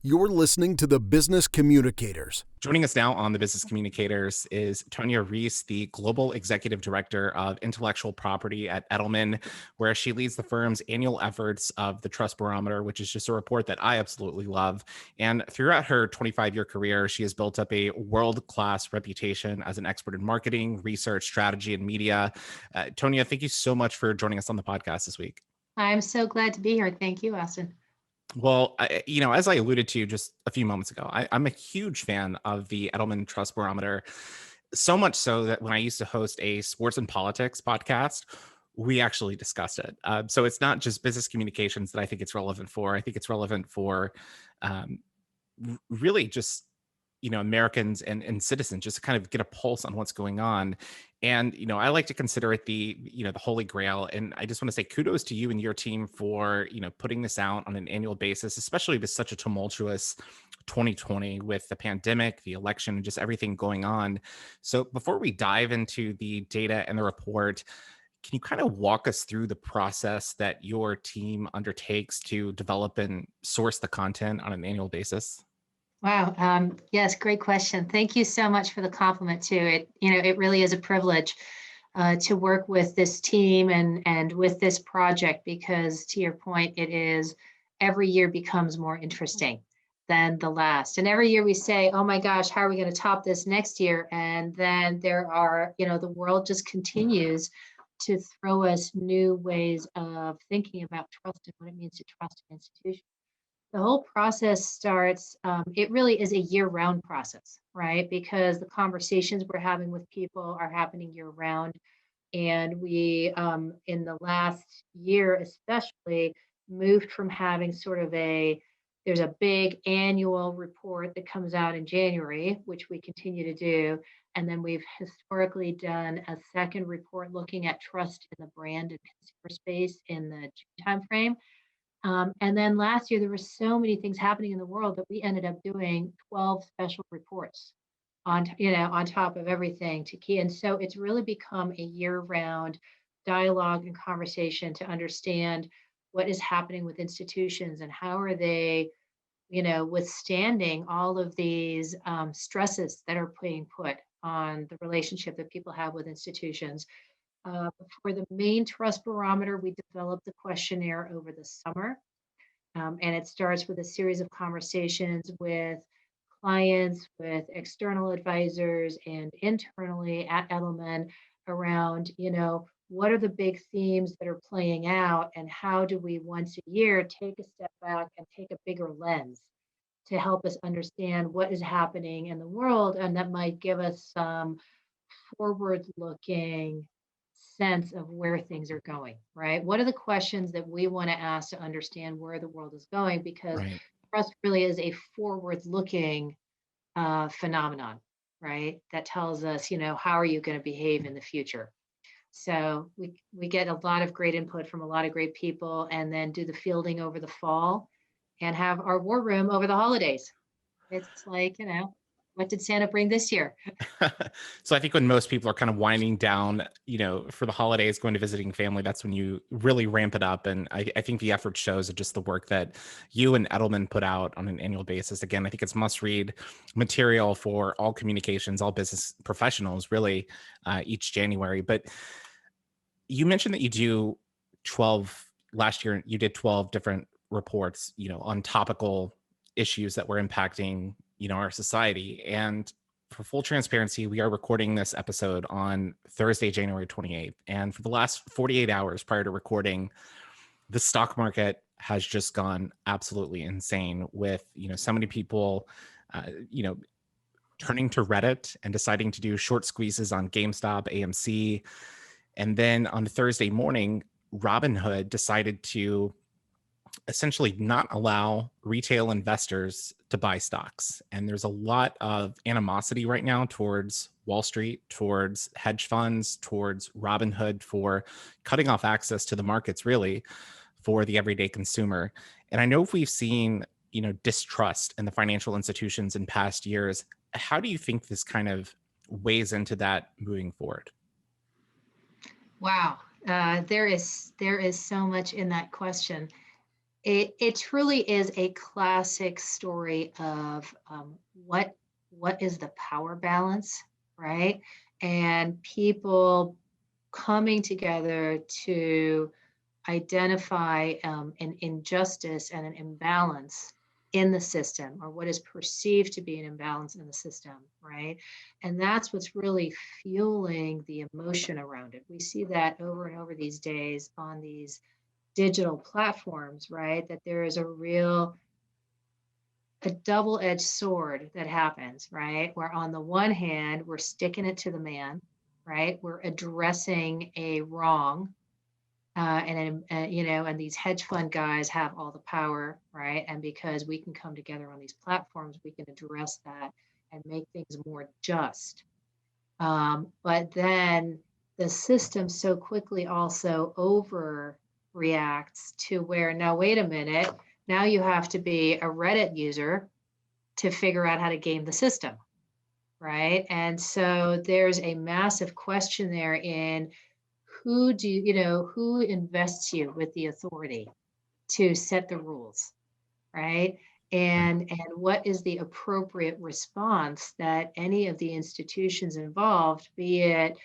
You're listening to the Business Communicators. Joining us now on the Business Communicators is Tonia Ries, the Global Executive Director of Intellectual Property at Edelman, where she leads the firm's annual efforts of the Trust Barometer, which is just a report that I absolutely love. And throughout her 25-year career, she has built up a world-class reputation as an expert in marketing, research, strategy, and media. Tonia, thank you so much for joining us on the podcast this week. I'm so glad to be here. Thank you, Austin. Well, as I alluded to just a few moments ago, I'm a huge fan of the Edelman Trust Barometer, so much so that when I used to host a sports and politics podcast, we actually discussed it. So it's not just business communications that I think it's relevant for. I think it's relevant for really just Americans and citizens, just to kind of get a pulse on what's going on. And I like to consider it the holy grail. And I just want to say kudos to you and your team for putting this out on an annual basis, especially with such a tumultuous 2020 with the pandemic, the election, and just everything going on. So before we dive into the data and the report, can you kind of walk us through the process that your team undertakes to develop and source the content on an annual basis? Wow. Yes, great question. Thank you so much for the compliment too. It really is a privilege to work with this team and with this project because, to your point, it is every year becomes more interesting than the last. And every year we say, "Oh my gosh, how are we going to top this next year?" And then the world just continues to throw us new ways of thinking about trust and what it means to trust an institution. The whole process starts, it really is a year-round process, right? Because the conversations we're having with people are happening year-round. And we, in the last year especially, moved from having there's a big annual report that comes out in January, which we continue to do. And then we've historically done a second report looking at trust in the brand and consumer space in the June timeframe. And then last year, there were so many things happening in the world that we ended up doing 12 special reports on top of everything to key. And so it's really become a year-round dialogue and conversation to understand what is happening with institutions and how are they, withstanding all of these stresses that are being put on the relationship that people have with institutions. For the main trust barometer, we developed the questionnaire over the summer. And it starts with a series of conversations with clients, with external advisors, and internally at Edelman around, what are the big themes that are playing out, and how do we once a year take a step back and take a bigger lens to help us understand what is happening in the world, and that might give us some forward-looking sense of where things are going, right? What are the questions that we want to ask to understand where the world is going? Because Right. trust really is a forward-looking phenomenon, right? That tells us, how are you going to behave in the future? So we get a lot of great input from a lot of great people, and then do the fielding over the fall, and have our war room over the holidays. It's like, what did Santa bring this year? So I think when most people are kind of winding down, for the holidays, going to visiting family, that's when you really ramp it up. And I think the effort shows of just the work that you and Edelman put out on an annual basis. Again, I think it's must-read material for all communications, all business professionals, really, each January. But you mentioned that you do 12 last year. You did 12 different reports, on topical issues that were impacting, our society. And for full transparency, we are recording this episode on Thursday, January 28th. And for the last 48 hours prior to recording, the stock market has just gone absolutely insane with, so many people, turning to Reddit and deciding to do short squeezes on GameStop, AMC. And then on Thursday morning, Robinhood decided to essentially not allow retail investors to buy stocks. And there's a lot of animosity right now towards Wall Street, towards hedge funds, towards Robinhood for cutting off access to the markets, really, for the everyday consumer. And I know we've seen, distrust in the financial institutions in past years. How do you think this kind of weighs into that moving forward? Wow. There is so much in that question. It truly is a classic story of what is the power balance, right? And people coming together to identify an injustice and an imbalance in the system, or what is perceived to be an imbalance in the system, right? And that's what's really fueling the emotion around it. We see that over and over these days on these digital platforms, right? That there is a double-edged sword that happens, right? Where on the one hand, we're sticking it to the man, right? We're addressing a wrong, and these hedge fund guys have all the power, right? And because we can come together on these platforms, we can address that and make things more just. But then the system so quickly also overreacts to where, now, wait a minute, now you have to be a Reddit user to figure out how to game the system, right? And so there's a massive question there in who invests you with the authority to set the rules, right? And what is the appropriate response that any of the institutions involved, be it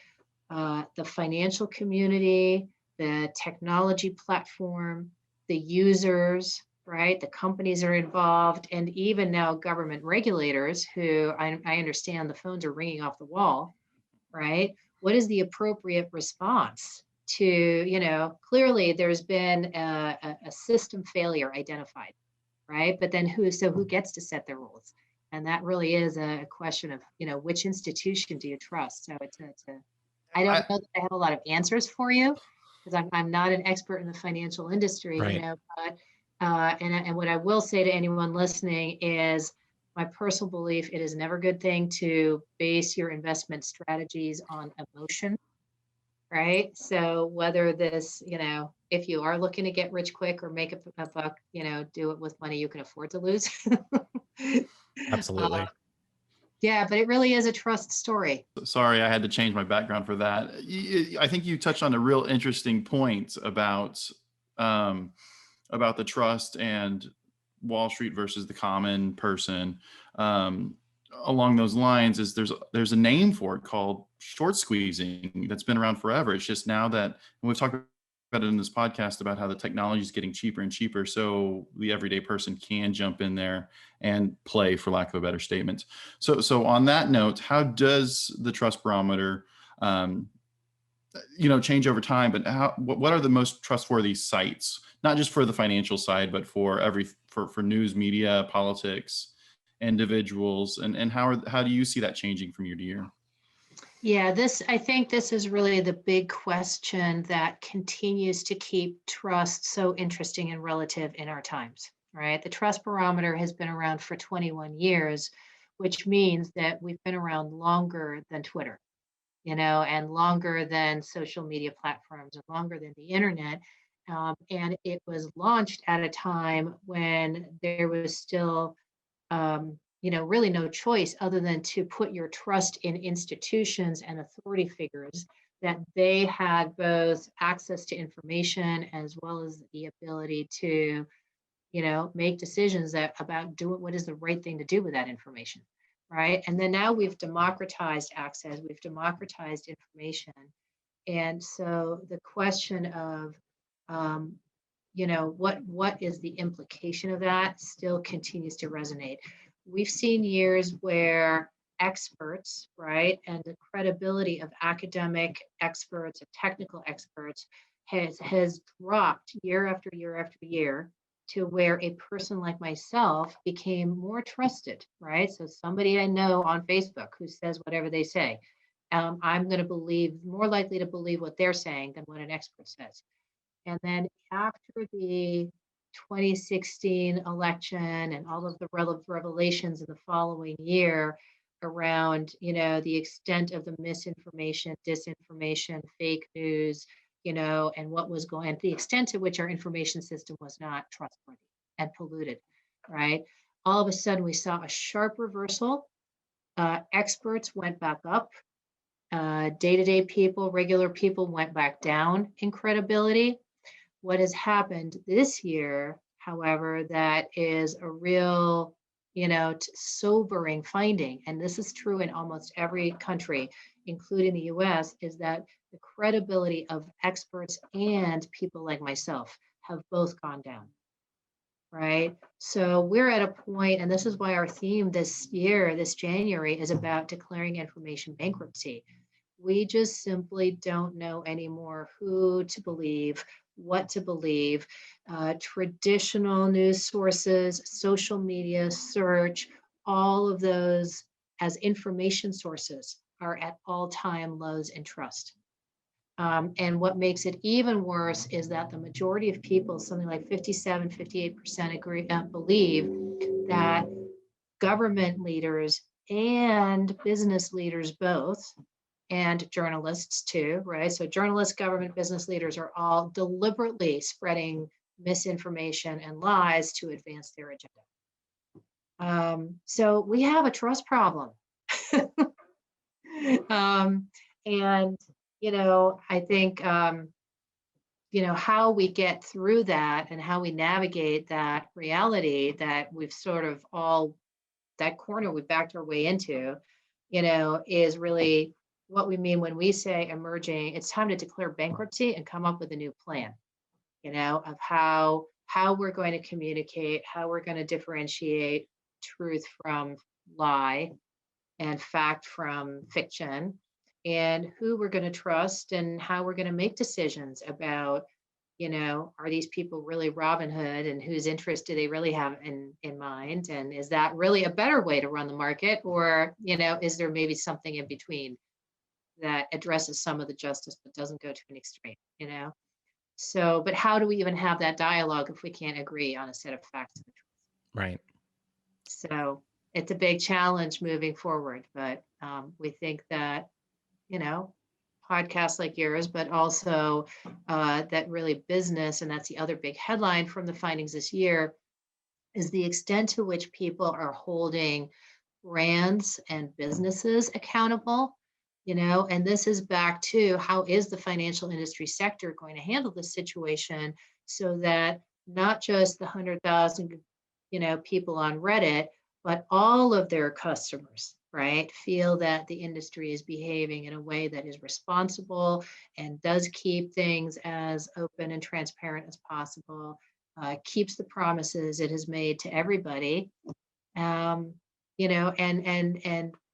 the financial community, the technology platform, the users, right? The companies are involved, and even now government regulators who I understand the phones are ringing off the wall, right? What is the appropriate response to, clearly there's been a system failure identified, right? But then who gets to set the rules? And that really is a question of, which institution do you trust? So I don't know that I have a lot of answers for you, because I'm not an expert in the financial industry, Right. but and what I will say to anyone listening is my personal belief: it is never a good thing to base your investment strategies on emotion, right? So whether this, if you are looking to get rich quick or make a buck, do it with money you can afford to lose. Absolutely. Yeah, but it really is a trust story. Sorry, I had to change my background for that. I think you touched on a real interesting point about the trust and Wall Street versus the common person. Along those lines, is there's a name for it called short squeezing that's been around forever. It's just now that, and we've talked about it in this podcast, about how the technology is getting cheaper and cheaper, so the everyday person can jump in there and play, for lack of a better statement. So on that note, how does the trust barometer change over time? But what are the most trustworthy sites, not just for the financial side, but for for news, media, politics, individuals, and how do you see that changing from year to year? Yeah, I think this is really the big question that continues to keep trust so interesting and relative in our times, right? The Trust Barometer has been around for 21 years, which means that we've been around longer than Twitter, and longer than social media platforms, and longer than the internet. And it was launched at a time when there was still really no choice other than to put your trust in institutions and authority figures, that they had both access to information as well as the ability to, make decisions about doing what is the right thing to do with that information, right? And then now we've democratized access, we've democratized information. And so the question of, what is the implication of that still continues to resonate. We've seen years where experts, right, and the credibility of academic experts and technical experts has dropped year after year after year, to where a person like myself became more trusted, right? So somebody I know on Facebook who says whatever they say, I'm going to more likely to believe what they're saying than what an expert says. And then after the 2016 election and all of the revelations in the following year around, the extent of the misinformation, disinformation, fake news, and what was going, and the extent to which our information system was not trustworthy and polluted, right? All of a sudden, we saw a sharp reversal. Experts went back up. Day-to-day people, regular people went back down in credibility. What has happened this year however, that is a real, sobering finding, and this is true in almost every country, including the US, is that the credibility of experts and people like myself have both gone down, right? So we're at a point, and this is why our theme this year, this January, is about declaring information bankruptcy. We just simply don't know anymore who to believe, what to believe. Traditional news sources, social media, search, all of those as information sources are at all-time lows in trust. And what makes it even worse is that the majority of people, something like 57, 58% agree, believe that government leaders and business leaders both, and journalists too, right? So journalists, government, business leaders are all deliberately spreading misinformation and lies to advance their agenda. So we have a trust problem. And, I think, how we get through that and how we navigate that reality that we've sort of all, that corner we backed our way into, is really what we mean when we say emerging. It's time to declare bankruptcy and come up with a new plan, of how we're going to communicate, how we're going to differentiate truth from lie and fact from fiction, and who we're going to trust and how we're going to make decisions about, are these people really Robin Hood, and whose interest do they really have in mind? And is that really a better way to run the market? Or, is there maybe something in between that addresses some of the justice but doesn't go to an extreme, So, but how do we even have that dialogue if we can't agree on a set of facts? Right. So it's a big challenge moving forward, but we think that, podcasts like yours, but also that really business, and that's the other big headline from the findings this year, is the extent to which people are holding brands and businesses accountable, and this is back to how is the financial industry sector going to handle this situation so that not just the 100,000, people on Reddit, but all of their customers, right, feel that the industry is behaving in a way that is responsible and does keep things as open and transparent as possible, keeps the promises it has made to everybody,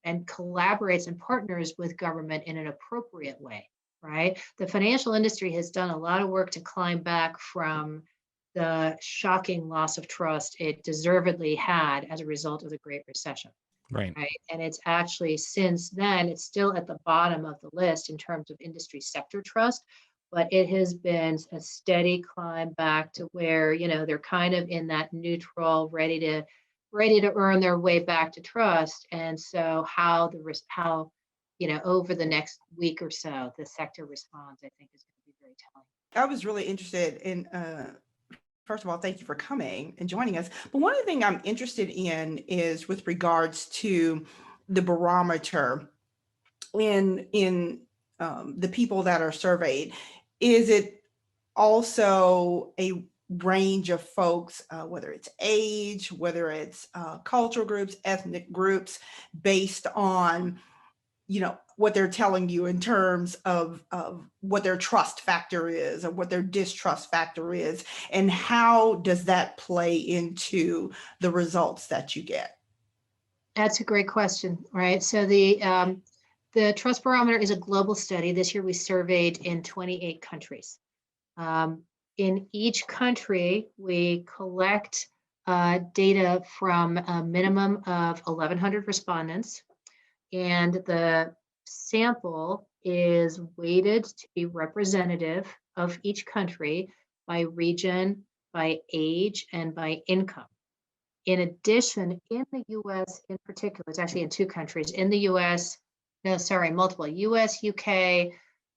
and collaborates and partners with government in an appropriate way, right? The financial industry has done a lot of work to climb back from the shocking loss of trust it deservedly had as a result of the Great Recession. Right. Right. And it's actually since then, it's still at the bottom of the list in terms of industry sector trust, but it has been a steady climb back to where, they're kind of in that neutral, ready to earn their way back to trust. And so how over the next week or so, the sector responds, I think, is going to be very telling. I was really interested in, first of all, thank you for coming and joining us. But one of the things I'm interested in is with regards to the barometer in the people that are surveyed. Is it also a range of folks, whether it's age, whether it's cultural groups, ethnic groups, based on what they're telling you in terms of what their trust factor is or what their distrust factor is, and how does that play into the results that you get? That's a great question, right? So the Trust Barometer is a global study. This year we surveyed in 28 countries. In each country, we collect data from a minimum of 1,100 respondents, and the sample is weighted to be representative of each country by region, by age, and by income. In addition, in the US in particular, it's actually in two countries, in the US, multiple, US, UK,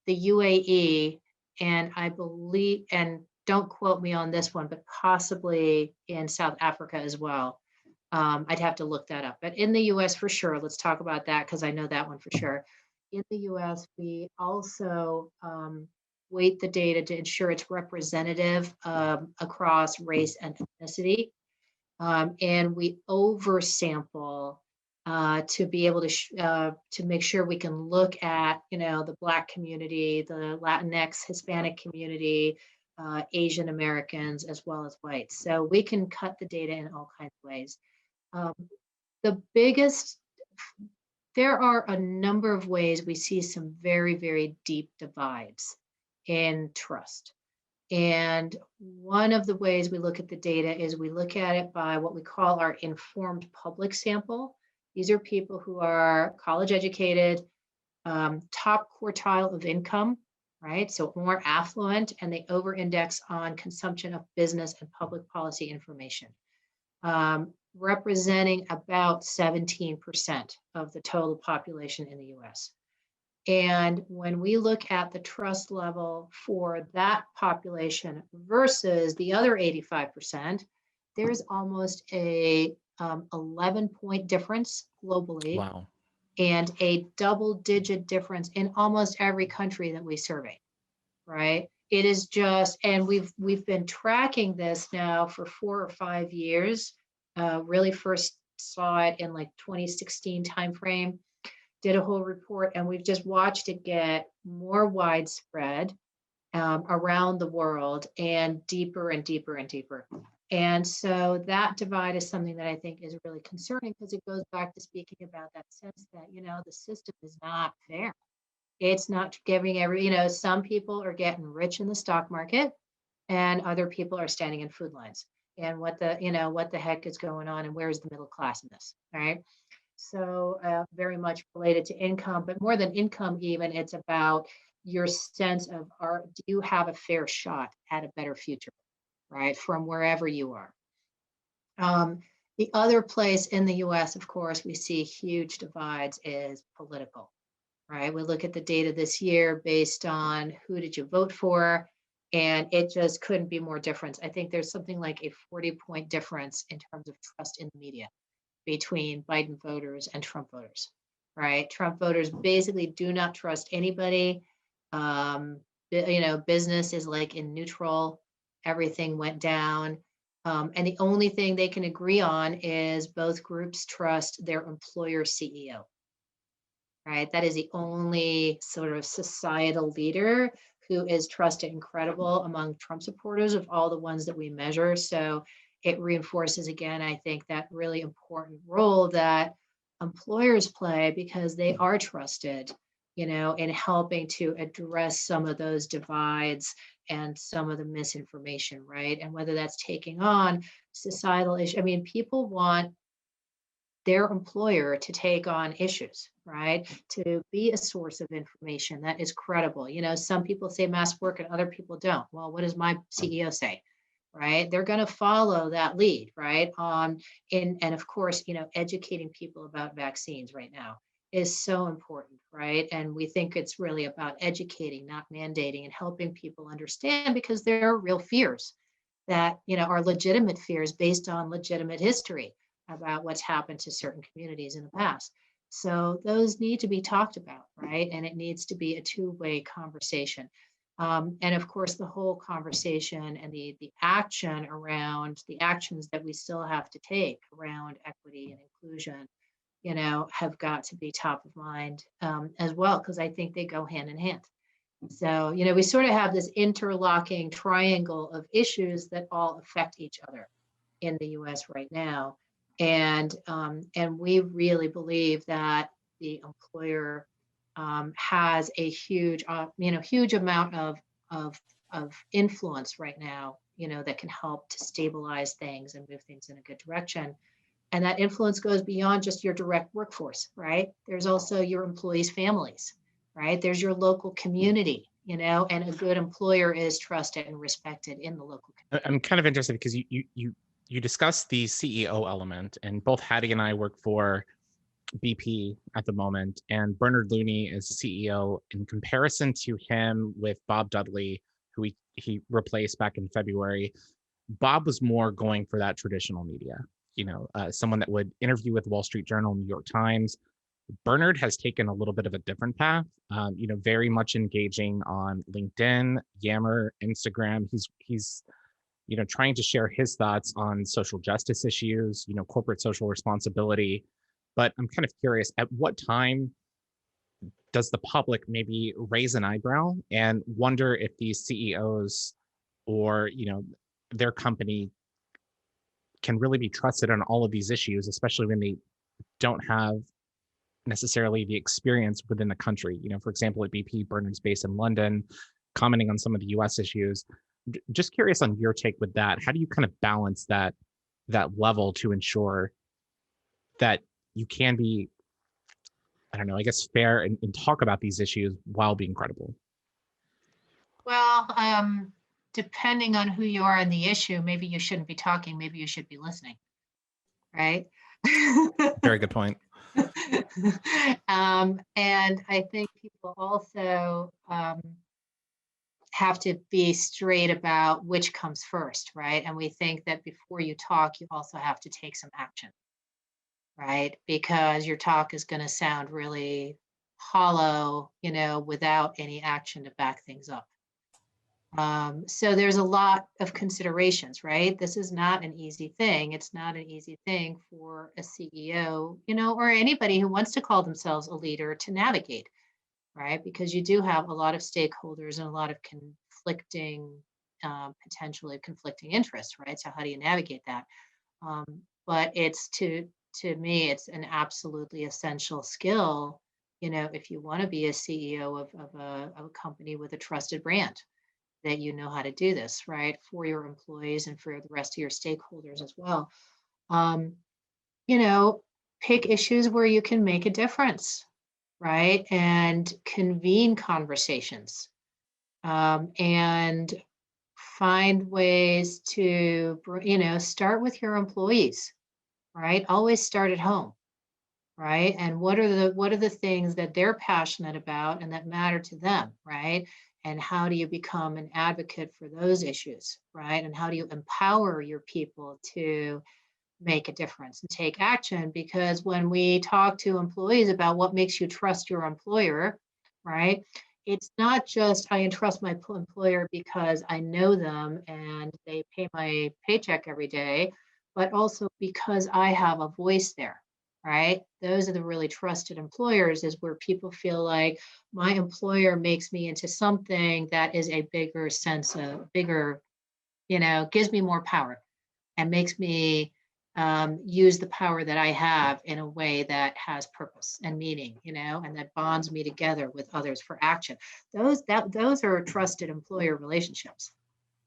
the UAE, and I believe, and don't quote me on this one, but possibly in South Africa as well. I'd have to look that up, but in the US for sure, let's talk about that because I know that one for sure. In the US, we also weight the data to ensure it's representative across race and ethnicity. And we oversample to be able to make sure we can look at, the Black community, the Latinx, Hispanic community, Asian Americans, as well as whites. So we can cut the data in all kinds of ways. Um, the biggest, there are a number of ways we see some very, very deep divides in trust. And one of the ways we look at the data is we look at it by what we call our informed public sample. These are people who are college educated, top quartile of income, right? So more affluent, and they over-index on consumption of business and public policy information, representing about 17% of the total population in the US. And when we look at the trust level for that population versus the other 85%, there's almost a 11-point difference globally. Wow. And a double-digit difference in almost every country that we survey, right? It is just, and we've been tracking this now for 4 or 5 years. Really first saw it in like 2016 timeframe. Did a whole report, and we've just watched it get more widespread around the world and deeper and deeper and deeper. And so that divide is something that I think is really concerning, because it goes back to speaking about that sense that, the system is not fair. It's not giving some people are getting rich in the stock market and other people are standing in food lines. And what the heck is going on, and where's the middle class in this, all right? So very much related to income, but more than income even, it's about your sense of, do you have a fair shot at a better future, right, from wherever you are. The other place in the US, of course, we see huge divides is political, right? We look at the data this year based on who did you vote for, and it just couldn't be more different. I think there's something like a 40-point difference in terms of trust in the media between Biden voters and Trump voters, right? Trump voters basically do not trust anybody. Business is like in neutral. Everything went down. And the only thing they can agree on is both groups trust their employer CEO, right? That is the only sort of societal leader who is trusted and credible among Trump supporters of all the ones that we measure. So it reinforces, again, I think, that really important role that employers play, because they are trusted, in helping to address some of those divides and some of the misinformation, right? And whether that's taking on societal issues. I mean, people want their employer to take on issues, right? To be a source of information that is credible. Some people say mask work and other people don't. Well, what does my CEO say? Right? They're going to follow that lead, right? And of course, educating people about vaccines right now is so important, right? And we think it's really about educating, not mandating, and helping people understand, because there are real fears that, are legitimate fears based on legitimate history about what's happened to certain communities in the past. So those need to be talked about, right? And it needs to be a two-way conversation. And of course, the whole conversation and the action around the actions that we still have to take around equity and inclusion, have got to be top of mind as well, because I think they go hand in hand. So, we sort of have this interlocking triangle of issues that all affect each other in the US right now. And we really believe that the employer has a huge amount of influence right now, that can help to stabilize things and move things in a good direction. And that influence goes beyond just your direct workforce, right? There's also your employees' families, right? There's your local community, and a good employer is trusted and respected in the local community. I'm kind of interested because you discussed the CEO element, and both Hattie and I work for BP at the moment, and Bernard Looney is CEO. In comparison to him with Bob Dudley, who he replaced back in February, Bob was more going for that traditional media, someone that would interview with Wall Street Journal, New York Times, Bernard has taken a little bit of a different path, very much engaging on LinkedIn, Yammer, Instagram. He's trying to share his thoughts on social justice issues, corporate social responsibility. But I'm kind of curious, at what time does the public maybe raise an eyebrow and wonder if these CEOs or, their company can really be trusted on all of these issues, especially when they don't have necessarily the experience within the country? For example, at BP, Bernard's based in London, commenting on some of the US issues. Just curious on your take with that. How do you kind of balance that level to ensure that you can be, I don't know, I guess fair and talk about these issues while being credible? Well, depending on who you are on the issue, maybe you shouldn't be talking, maybe you should be listening, right? Very good point. And I think people also have to be straight about which comes first, right? And we think that before you talk, you also have to take some action, right? Because your talk is going to sound really hollow, without any action to back things up. So there's a lot of considerations, right? This is not an easy thing. It's not an easy thing for a CEO, or anybody who wants to call themselves a leader to navigate, right? Because you do have a lot of stakeholders and a lot of potentially conflicting interests, right? So how do you navigate that? But it's to me, it's an absolutely essential skill, if you want to be a CEO of a company with a trusted brand, that you know how to do this, right? For your employees and for the rest of your stakeholders as well. Pick issues where you can make a difference, right? And convene conversations, and find ways to, start with your employees, right? Always start at home, right? And what are the things that they're passionate about and that matter to them, right? And how do you become an advocate for those issues, right? And how do you empower your people to make a difference and take action? Because when we talk to employees about what makes you trust your employer, right? It's not just I entrust my employer because I know them and they pay my paycheck every day, but also because I have a voice there, right? Those are the really trusted employers, is where people feel like my employer makes me into something that is a bigger sense of gives me more power and makes me use the power that I have in a way that has purpose and meaning, and that bonds me together with others for action. Those are trusted employer relationships,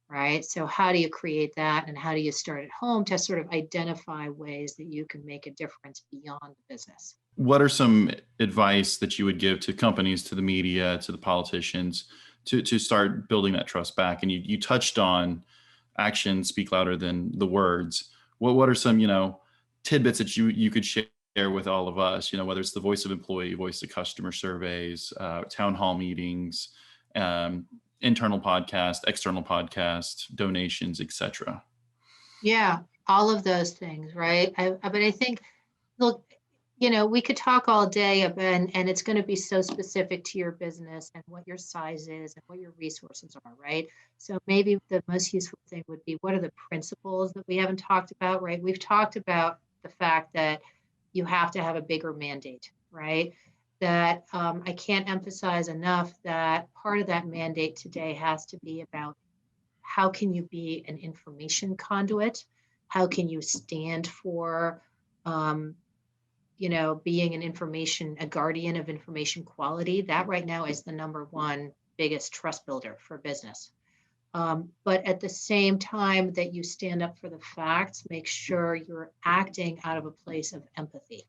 right? So how do you create that, and how do you start at home to sort of identify ways that you can make a difference beyond the business? What are some advice that you would give to companies, to the media, to the politicians to start building that trust back? And you touched on actions speak louder than the words. What are some, tidbits that you could share with all of us, whether it's the voice of employee, voice of customer surveys, town hall meetings, internal podcast, external podcast, donations, etc. Yeah, all of those things, right? But I think, look, we could talk all day and it's going to be so specific to your business and what your size is and what your resources are, right? So maybe the most useful thing would be, what are the principles that we haven't talked about, right? We've talked about the fact that you have to have a bigger mandate, right? That I can't emphasize enough that part of that mandate today has to be about how can you be an information conduit? How can you stand for being a guardian of information quality? That right now is the number one biggest trust builder for business. But at the same time that you stand up for the facts, make sure you're acting out of a place of empathy,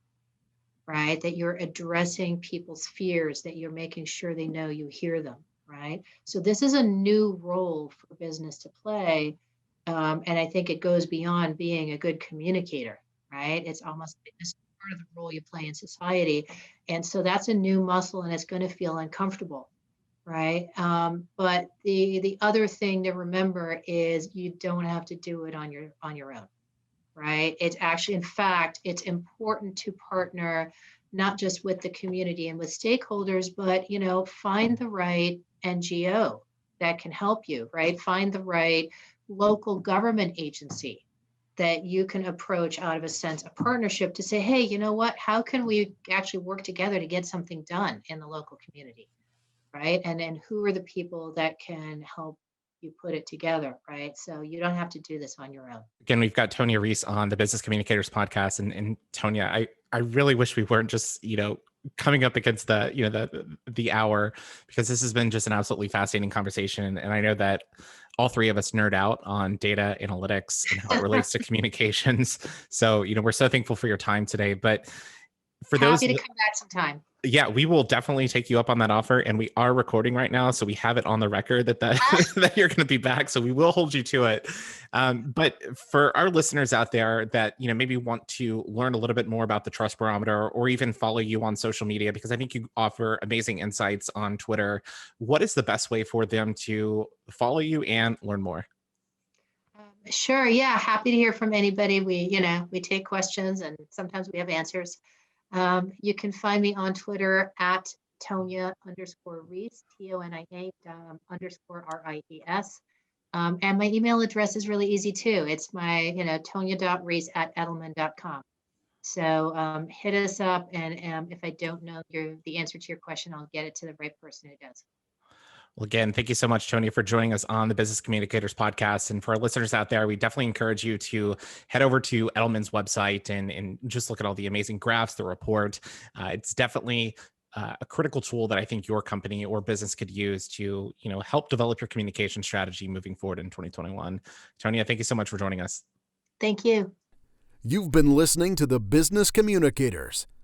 right? That you're addressing people's fears, that you're making sure they know you hear them, right? So this is a new role for business to play. And I think it goes beyond being a good communicator, right? It's almost this part of the role you play in society. And so that's a new muscle, and it's going to feel uncomfortable, right? But the other thing to remember is you don't have to do it on your own, right? It's actually, in fact, it's important to partner not just with the community and with stakeholders, but, find the right NGO that can help you, right? Find the right local government agency that you can approach out of a sense of partnership to say, hey, you know what? How can we actually work together to get something done in the local community, right? And who are the people that can help you put it together, right? So you don't have to do this on your own. Again, we've got Tonia Ries on the Business Communicators podcast, and Tonia, I really wish we weren't just coming up against the hour, because this has been just an absolutely fascinating conversation, and I know that all three of us nerd out on data analytics and how it relates to communications. So we're so thankful for your time today. But for Happy to come back sometime. Yeah, we will definitely take you up on that offer, and we are recording right now, so we have it on the record that that you're going to be back. So we will hold you to it. But for our listeners out there that maybe want to learn a little bit more about the Trust Barometer, or even follow you on social media, because I think you offer amazing insights on Twitter, what is the best way for them to follow you and learn more? Sure. Yeah. Happy to hear from anybody. We take questions, and sometimes we have answers. You can find me on Twitter at Tonia_Ries, TONIA _RIES. And my email address is really easy too. It's my, Tonia.Ries@Edelman.com. So hit us up, and if I don't know the answer to your question, I'll get it to the right person who does. Well, again, thank you so much, Tonia, for joining us on the Business Communicators podcast. And for our listeners out there, we definitely encourage you to head over to Edelman's website and just look at all the amazing graphs, the report. It's definitely a critical tool that I think your company or business could use to, help develop your communication strategy moving forward in 2021. Tonia, thank you so much for joining us. Thank you. You've been listening to the Business Communicators.